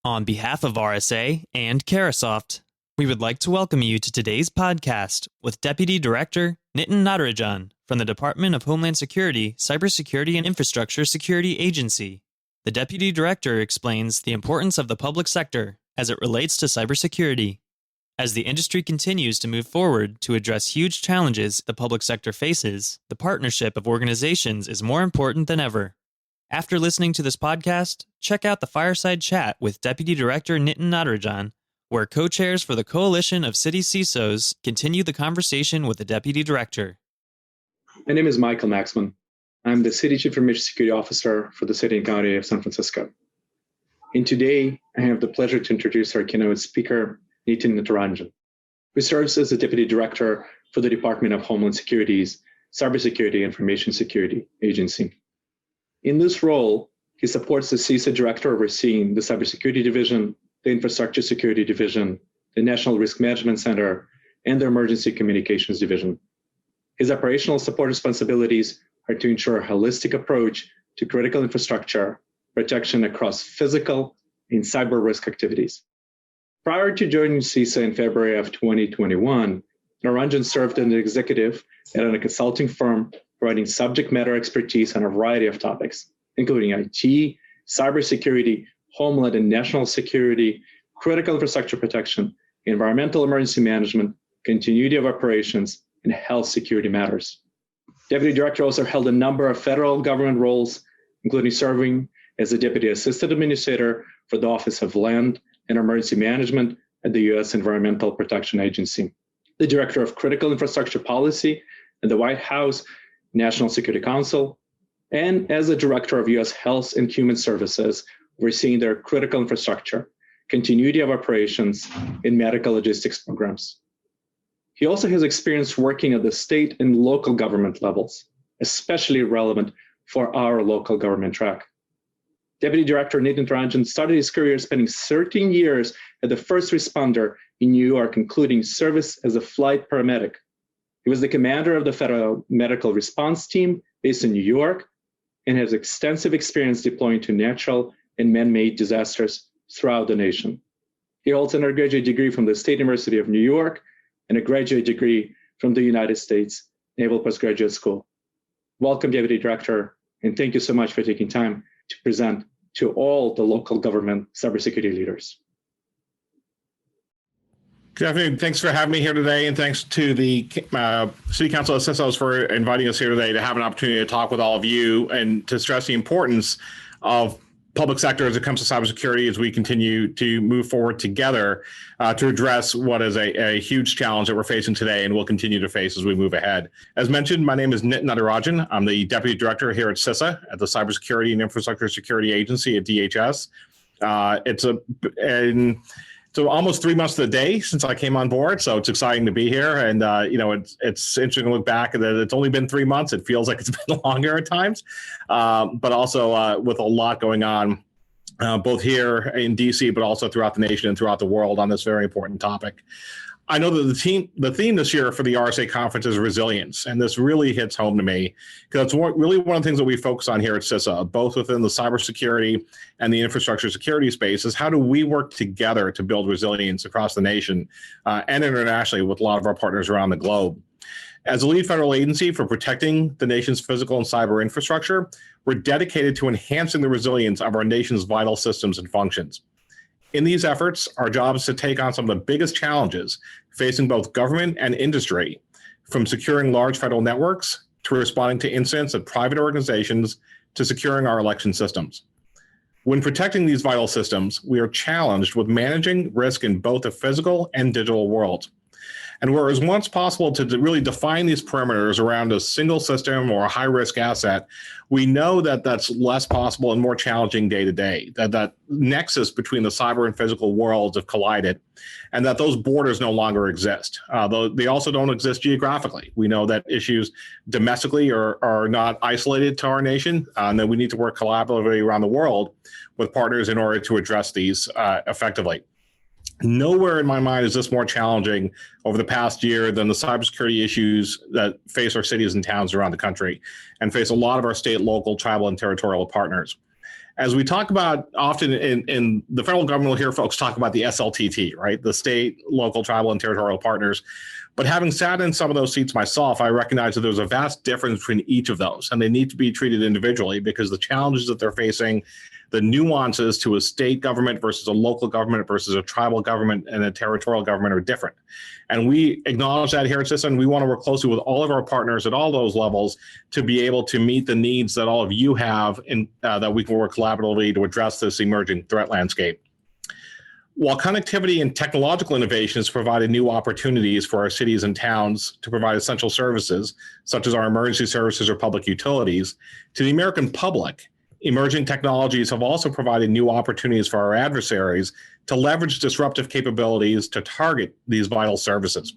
On behalf of RSA and Carasoft, we would like to welcome you to today's podcast with Deputy Director Nitin Natarajan from the Department of Homeland Security, Cybersecurity and Infrastructure Security Agency. The Deputy Director explains the importance of the public sector as it relates to cybersecurity. As the industry continues to move forward to address huge challenges the public sector faces, the partnership of organizations is more important than ever. After listening to this podcast, check out the Fireside Chat with Deputy Director Nitin Natarajan, where co-chairs for the Coalition of City CISOs continue the conversation with the Deputy Director. My name is Michael Maxman. I'm the City Chief Information Security Officer for the City and County of San Francisco. And today, I have the pleasure to introduce our keynote speaker, Nitin Natarajan, who serves as the Deputy Director for the Department of Homeland Security's Cybersecurity and Information Security Agency. In this role, he supports the CISA Director overseeing the Cybersecurity Division, the Infrastructure Security Division, the National Risk Management Center, and the Emergency Communications Division. His operational support responsibilities are to ensure a holistic approach to critical infrastructure protection across physical and cyber risk activities. Prior to joining CISA in February of 2021, Natarajan served as an executive at a consulting firm providing subject matter expertise on a variety of topics, including IT, cybersecurity, homeland and national security, critical infrastructure protection, environmental emergency management, continuity of operations, and health security matters. Deputy Director also held a number of federal government roles, including serving as the Deputy Assistant Administrator for the Office of Land and Emergency Management at the U.S. Environmental Protection Agency, the Director of Critical Infrastructure Policy at the White House National Security Council, and as the Director of U.S. Health and Human Services, overseeing their critical infrastructure, continuity of operations, and medical logistics programs. He also has experience working at the state and local government levels, especially relevant for our local government track. Deputy Director Nitin Natarajan started his career spending 13 years as the first responder in New York, including service as a flight paramedic. He was the commander of the Federal Medical Response Team based in New York and has extensive experience deploying to natural and man-made disasters throughout the nation. He holds an undergraduate degree from the State University of New York and a graduate degree from the United States Naval Postgraduate School. Welcome, Deputy Director, and thank you so much for taking time to present to all the local government cybersecurity leaders. Good afternoon. Thanks for having me here today, and thanks to the City Council of CISOs for inviting us here today to have an opportunity to talk with all of you and to stress the importance of public sector as it comes to cybersecurity as we continue to move forward together to address what is a huge challenge that we're facing today and will continue to face as we move ahead. As mentioned, my name is Nitin Natarajan. I'm the Deputy Director here at CISA at the Cybersecurity and Infrastructure Security Agency at DHS. So almost 3 months to the day since I came on board, so it's exciting to be here. And it's interesting to look back that it's only been 3 months. It feels like it's been longer at times, but also with a lot going on, both here in DC, but also throughout the nation and throughout the world on this very important topic. I know that the theme this year for the RSA conference is resilience, and this really hits home to me because it's really one of the things that we focus on here at CISA, both within the cybersecurity and the infrastructure security space, is how do we work together to build resilience across the nation and internationally with a lot of our partners around the globe. As a lead federal agency for protecting the nation's physical and cyber infrastructure, we're dedicated to enhancing the resilience of our nation's vital systems and functions. In these efforts, our job is to take on some of the biggest challenges facing both government and industry, from securing large federal networks to responding to incidents at private organizations to securing our election systems. When protecting these vital systems, we are challenged with managing risk in both the physical and digital worlds. And whereas once possible to really define these perimeters around a single system or a high-risk asset, we know that that's less possible and more challenging day to day, that nexus between the cyber and physical worlds have collided, and that those borders no longer exist. Though they also don't exist geographically. We know that issues domestically are not isolated to our nation, and that we need to work collaboratively around the world with partners in order to address these effectively. Nowhere in my mind is this more challenging over the past year than the cybersecurity issues that face our cities and towns around the country and face a lot of our state, local, tribal, and territorial partners. As we talk about often in the federal government, we'll hear folks talk about the SLTT, right? The state, local, tribal, and territorial partners. But having sat in some of those seats myself, I recognize that there's a vast difference between each of those, and they need to be treated individually because the challenges that they're facing, the nuances to a state government versus a local government versus a tribal government and a territorial government are different. And we acknowledge that here at CISA, and we want to work closely with all of our partners at all those levels to be able to meet the needs that all of you have and that we can work collaboratively to address this emerging threat landscape. While connectivity and technological innovation has provided new opportunities for our cities and towns to provide essential services, such as our emergency services or public utilities, to the American public, emerging technologies have also provided new opportunities for our adversaries to leverage disruptive capabilities to target these vital services.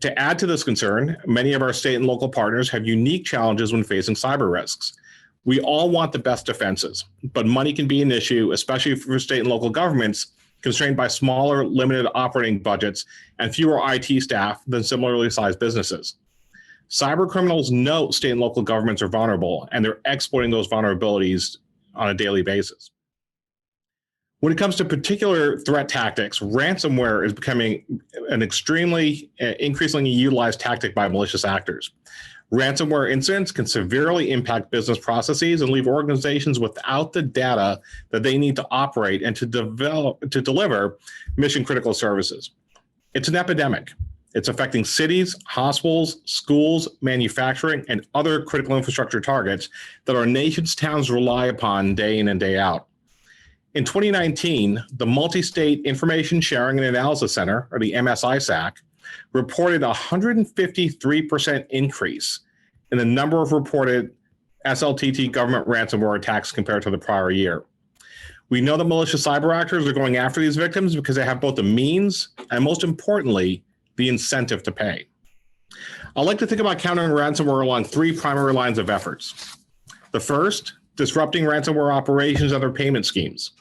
To add to this concern, many of our state and local partners have unique challenges when facing cyber risks. We all want the best defenses, but money can be an issue, especially for state and local governments constrained by smaller, limited operating budgets and fewer IT staff than similarly sized businesses. Cyber criminals know state and local governments are vulnerable, and they're exploiting those vulnerabilities on a daily basis. When it comes to particular threat tactics, ransomware is becoming an increasingly utilized tactic by malicious actors. Ransomware incidents can severely impact business processes and leave organizations without the data that they need to operate and to deliver mission-critical services. It's an epidemic. It's affecting cities, hospitals, schools, manufacturing, and other critical infrastructure targets that our nation's towns rely upon day in and day out. In 2019, the Multi-State Information Sharing and Analysis Center, or the MSISAC, reported a 153% increase in the number of reported SLTT government ransomware attacks compared to the prior year. We know that malicious cyber actors are going after these victims because they have both the means and, most importantly, the incentive to pay. I like to think about countering ransomware along three primary lines of efforts. The first, disrupting ransomware operations and their payment schemes.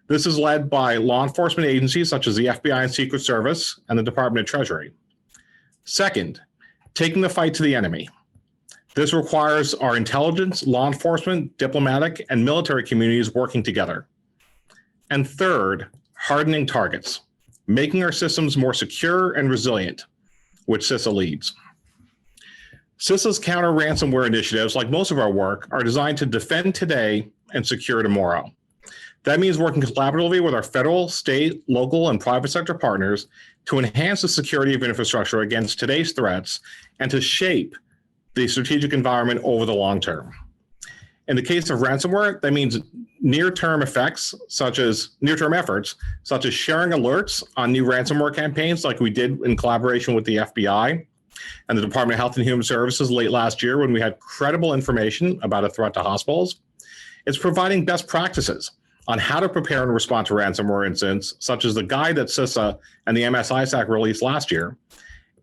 This is led by law enforcement agencies such as the FBI and Secret Service and the Department of Treasury. Second, taking the fight to the enemy. This requires our intelligence, law enforcement, diplomatic, and military communities working together. And third, hardening targets, making our systems more secure and resilient, which CISA leads. CISA's counter-ransomware initiatives, like most of our work, are designed to defend today and secure tomorrow. That means working collaboratively with our federal, state, local, and private sector partners to enhance the security of infrastructure against today's threats and to shape the strategic environment over the long term. In the case of ransomware, that means near-term efforts, such as sharing alerts on new ransomware campaigns like we did in collaboration with the FBI and the Department of Health and Human Services late last year when we had credible information about a threat to hospitals. It's providing best practices on how to prepare and respond to ransomware incidents, such as the guide that CISA and the MSISAC released last year,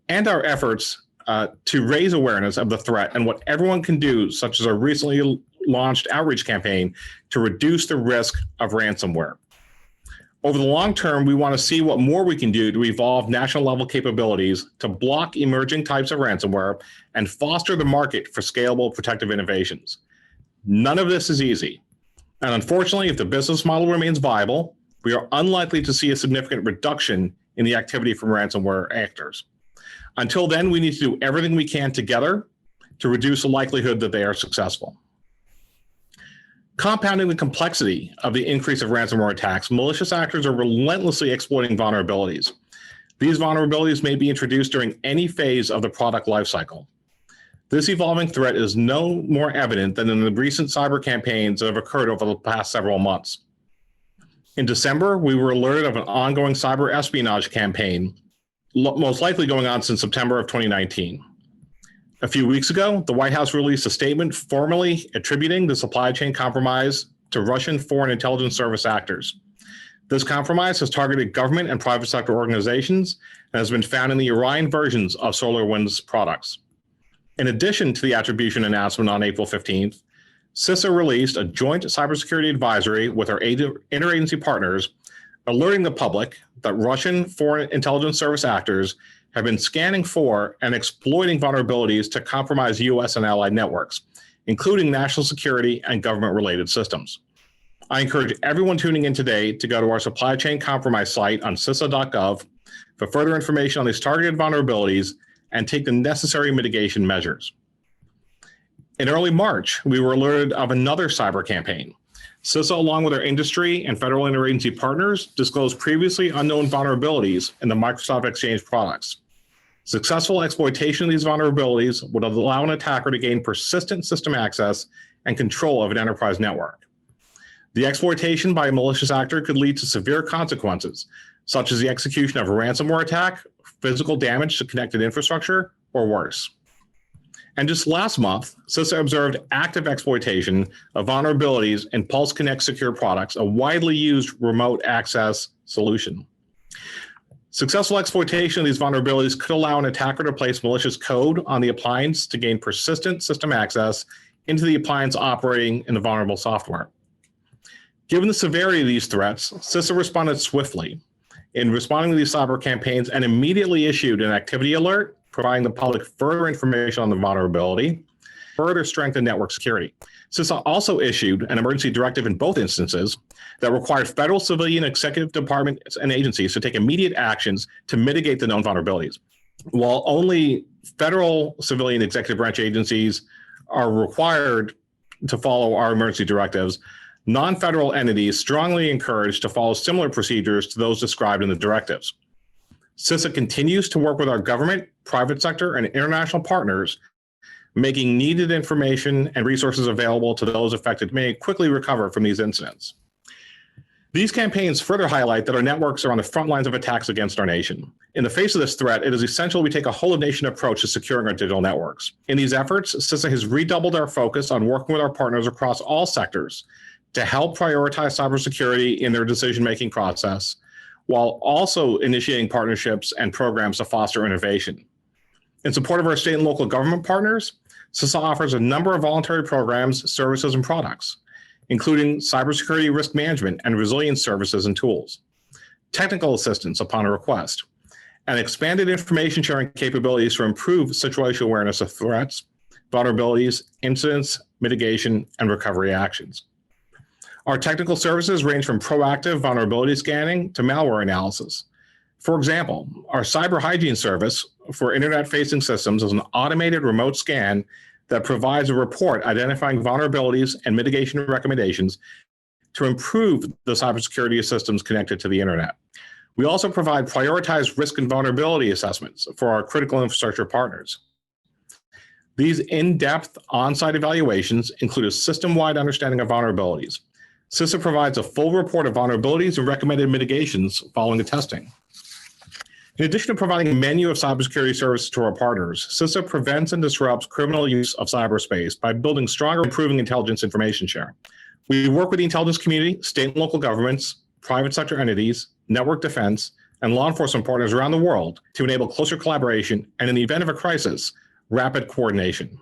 and our efforts to raise awareness of the threat and what everyone can do, such as our recently launched outreach campaign to reduce the risk of ransomware. Over the long term, we want to see what more we can do to evolve national level capabilities to block emerging types of ransomware and foster the market for scalable protective innovations. None of this is easy. And unfortunately, if the business model remains viable, we are unlikely to see a significant reduction in the activity from ransomware actors. Until then, we need to do everything we can together to reduce the likelihood that they are successful. Compounding the complexity of the increase of ransomware attacks, malicious actors are relentlessly exploiting vulnerabilities. These vulnerabilities may be introduced during any phase of the product lifecycle. This evolving threat is no more evident than in the recent cyber campaigns that have occurred over the past several months. In December, we were alerted of an ongoing cyber espionage campaign, most likely going on since September of 2019. A few weeks ago, the White House released a statement formally attributing the supply chain compromise to Russian Foreign Intelligence Service actors. This compromise has targeted government and private sector organizations and has been found in the Orion versions of SolarWinds products. In addition to the attribution announcement on April 15th, CISA released a joint cybersecurity advisory with our interagency partners, alerting the public that Russian Foreign Intelligence Service actors have been scanning for and exploiting vulnerabilities to compromise U.S. and allied networks, including national security and government-related systems. I encourage everyone tuning in today to go to our supply chain compromise site on CISA.gov for further information on these targeted vulnerabilities and take the necessary mitigation measures. In early March, we were alerted of another cyber campaign. CISA, along with our industry and federal interagency partners, disclosed previously unknown vulnerabilities in the Microsoft Exchange products. Successful exploitation of these vulnerabilities would allow an attacker to gain persistent system access and control of an enterprise network. The exploitation by a malicious actor could lead to severe consequences, such as the execution of a ransomware attack, physical damage to connected infrastructure, or worse. And just last month, CISA observed active exploitation of vulnerabilities in Pulse Connect secure products, a widely used remote access solution. Successful exploitation of these vulnerabilities could allow an attacker to place malicious code on the appliance to gain persistent system access into the appliance operating in the vulnerable software. Given the severity of these threats, CISA responded swiftly in responding to these cyber campaigns and immediately issued an activity alert, providing the public further information on the vulnerability, further strengthen network security. CISA also issued an emergency directive in both instances that required federal, civilian, executive departments and agencies to take immediate actions to mitigate the known vulnerabilities. While only federal, civilian, executive branch agencies are required to follow our emergency directives, non-federal entities strongly encouraged to follow similar procedures to those described in the directives. CISA continues to work with our government, private sector, and international partners, making needed information and resources available to those affected may quickly recover from these incidents. These campaigns further highlight that our networks are on the front lines of attacks against our nation. In the face of this threat, it is essential we take a whole-of-nation approach to securing our digital networks. In these efforts, CISA has redoubled our focus on working with our partners across all sectors to help prioritize cybersecurity in their decision-making process, while also initiating partnerships and programs to foster innovation. In support of our state and local government partners, CISA offers a number of voluntary programs, services, and products, including cybersecurity risk management and resilience services and tools, technical assistance upon a request, and expanded information sharing capabilities to improve situational awareness of threats, vulnerabilities, incidents, mitigation, and recovery actions. Our technical services range from proactive vulnerability scanning to malware analysis. For example, our cyber hygiene service for internet-facing systems is an automated remote scan that provides a report identifying vulnerabilities and mitigation recommendations to improve the cybersecurity of systems connected to the internet. We also provide prioritized risk and vulnerability assessments for our critical infrastructure partners. These in-depth on-site evaluations include a system-wide understanding of vulnerabilities. CISA provides a full report of vulnerabilities and recommended mitigations following the testing. In addition to providing a menu of cybersecurity services to our partners, CISA prevents and disrupts criminal use of cyberspace by building stronger, improving intelligence information sharing. We work with the intelligence community, state and local governments, private sector entities, network defense, and law enforcement partners around the world to enable closer collaboration and, in the event of a crisis, rapid coordination.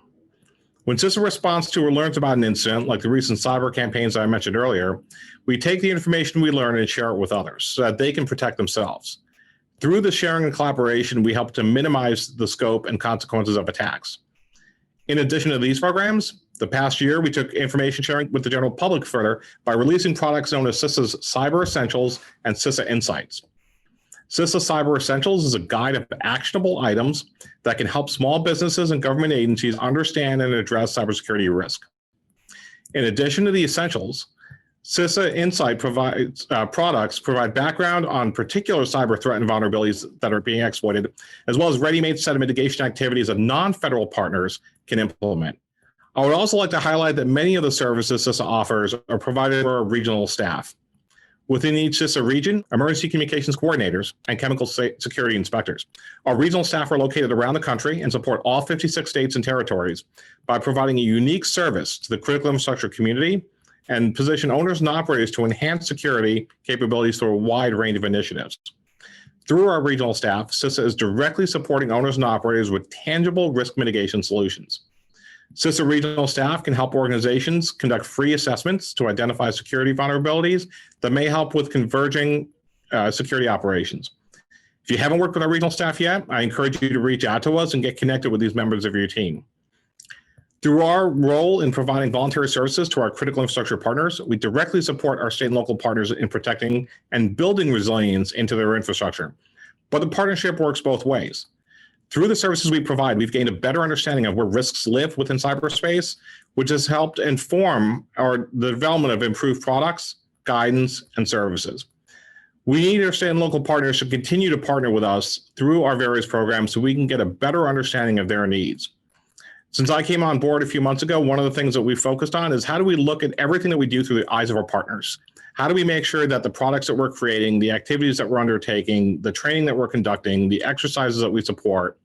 When CISA responds to or learns about an incident, like the recent cyber campaigns I mentioned earlier, we take the information we learn and share it with others so that they can protect themselves. Through the sharing and collaboration, we help to minimize the scope and consequences of attacks. In addition to these programs, the past year, we took information sharing with the general public further by releasing products known as CISA's Cyber Essentials and CISA Insights. CISA Cyber Essentials is a guide of actionable items that can help small businesses and government agencies understand and address cybersecurity risk. In addition to the essentials, CISA Insight products provide background on particular cyber threat and vulnerabilities that are being exploited, as well as ready-made set of mitigation activities that non-federal partners can implement. I would also like to highlight that many of the services CISA offers are provided for our regional staff. Within each CISA region, emergency communications coordinators and chemical security inspectors. Our regional staff are located around the country and support all 56 states and territories by providing a unique service to the critical infrastructure community and position owners and operators to enhance security capabilities through a wide range of initiatives. Through our regional staff, CISA is directly supporting owners and operators with tangible risk mitigation solutions. CISA regional staff can help organizations conduct free assessments to identify security vulnerabilities that may help with converging security operations. If you haven't worked with our regional staff yet, I encourage you to reach out to us and get connected with these members of your team. Through our role in providing voluntary services to our critical infrastructure partners, we directly support our state and local partners in protecting and building resilience into their infrastructure. But the partnership works both ways. Through the services we provide, we've gained a better understanding of where risks live within cyberspace, which has helped inform the development of improved products, guidance, and services. We need our state and local partners to continue to partner with us through our various programs so we can get a better understanding of their needs. Since I came on board a few months ago, one of the things that we focused on is how do we look at everything that we do through the eyes of our partners? How do we make sure that the products that we're creating, the activities that we're undertaking, the training that we're conducting, the exercises that we support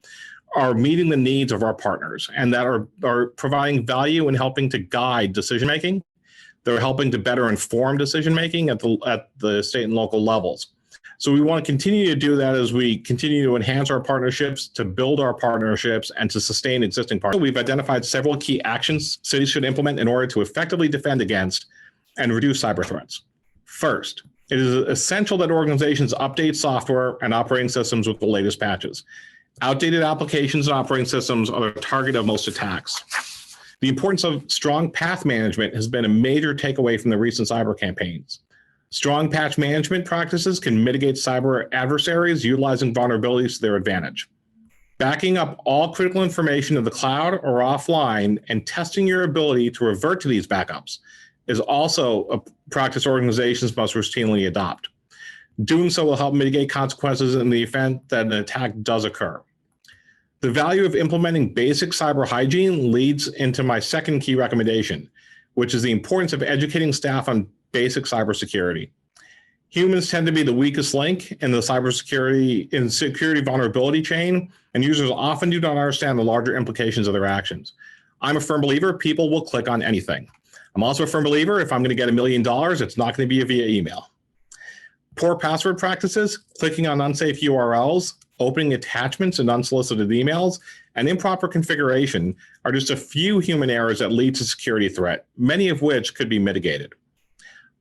are meeting the needs of our partners and that are providing value and helping to guide decision-making? They're helping to better inform decision-making at the state and local levels. So we want to continue to do that as we continue to enhance our partnerships, to build our partnerships, and to sustain existing partnerships. We've identified several key actions cities should implement in order to effectively defend against and reduce cyber threats. First, it is essential that organizations update software and operating systems with the latest patches. Outdated applications and operating systems are the target of most attacks. The importance of strong path management has been a major takeaway from the recent cyber campaigns. Strong patch management practices can mitigate cyber adversaries utilizing vulnerabilities to their advantage. Backing up all critical information to the cloud or offline and testing your ability to revert to these backups is also a practice organizations must routinely adopt. Doing so will help mitigate consequences in the event that an attack does occur. The value of implementing basic cyber hygiene leads into my second key recommendation, which is the importance of educating staff on basic cybersecurity. Humans tend to be the weakest link in the security vulnerability chain, and users often do not understand the larger implications of their actions. I'm a firm believer people will click on anything. I'm also a firm believer if I'm going to get $1 million, it's not going to be via email. Poor password practices, clicking on unsafe URLs, opening attachments and unsolicited emails, and improper configuration are just a few human errors that lead to security threat, many of which could be mitigated.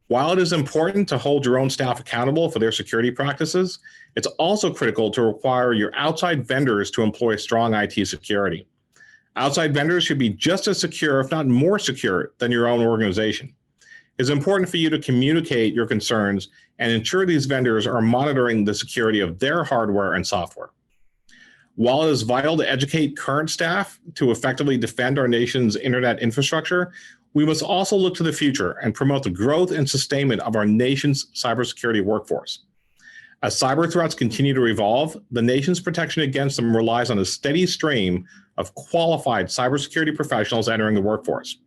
While it is important to hold your own staff accountable for their security practices, it's also critical to require your outside vendors to employ strong IT security. Outside vendors should be just as secure, if not more secure, than your own organization. It's important for you to communicate your concerns and ensure these vendors are monitoring the security of their hardware and software. While it is vital to educate current staff to effectively defend our nation's internet infrastructure, we must also look to the future and promote the growth and sustainment of our nation's cybersecurity workforce. As cyber threats continue to evolve, the nation's protection against them relies on a steady stream of qualified cybersecurity professionals entering the workforce.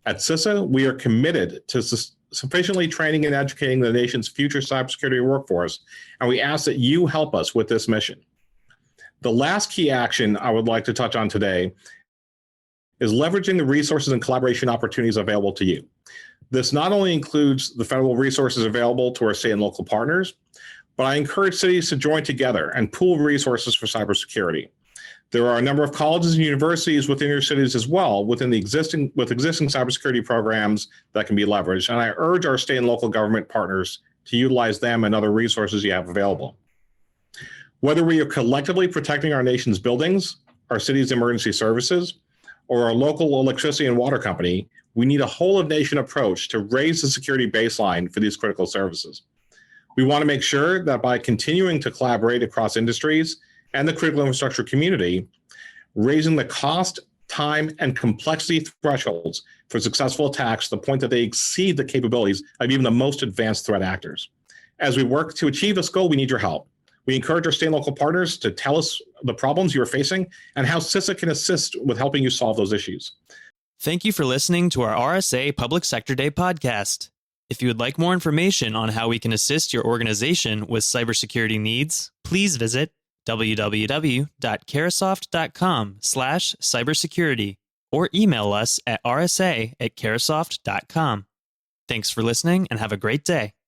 At CISA, we are committed to sufficiently training and educating the nation's future cybersecurity workforce, and we ask that you help us with this mission. The last key action I would like to touch on today is leveraging the resources and collaboration opportunities available to you. This not only includes the federal resources available to our state and local partners, but I encourage cities to join together and pool resources for cybersecurity. There are a number of colleges and universities within your cities as well with existing cybersecurity programs that can be leveraged, and I urge our state and local government partners to utilize them and other resources you have available. Whether we are collectively protecting our nation's buildings, our city's emergency services, or our local electricity and water company, we need a whole-of-nation approach to raise the security baseline for these critical services. We want to make sure that by continuing to collaborate across industries and the critical infrastructure community, raising the cost, time, and complexity thresholds for successful attacks to the point that they exceed the capabilities of even the most advanced threat actors. As we work to achieve this goal, we need your help. We encourage our state and local partners to tell us the problems you are facing and how CISA can assist with helping you solve those issues. Thank you for listening to our RSA Public Sector Day podcast. If you would like more information on how we can assist your organization with cybersecurity needs, please visit www.carasoft.com/cybersecurity or email us at rsa@carasoft.com. Thanks for listening and have a great day.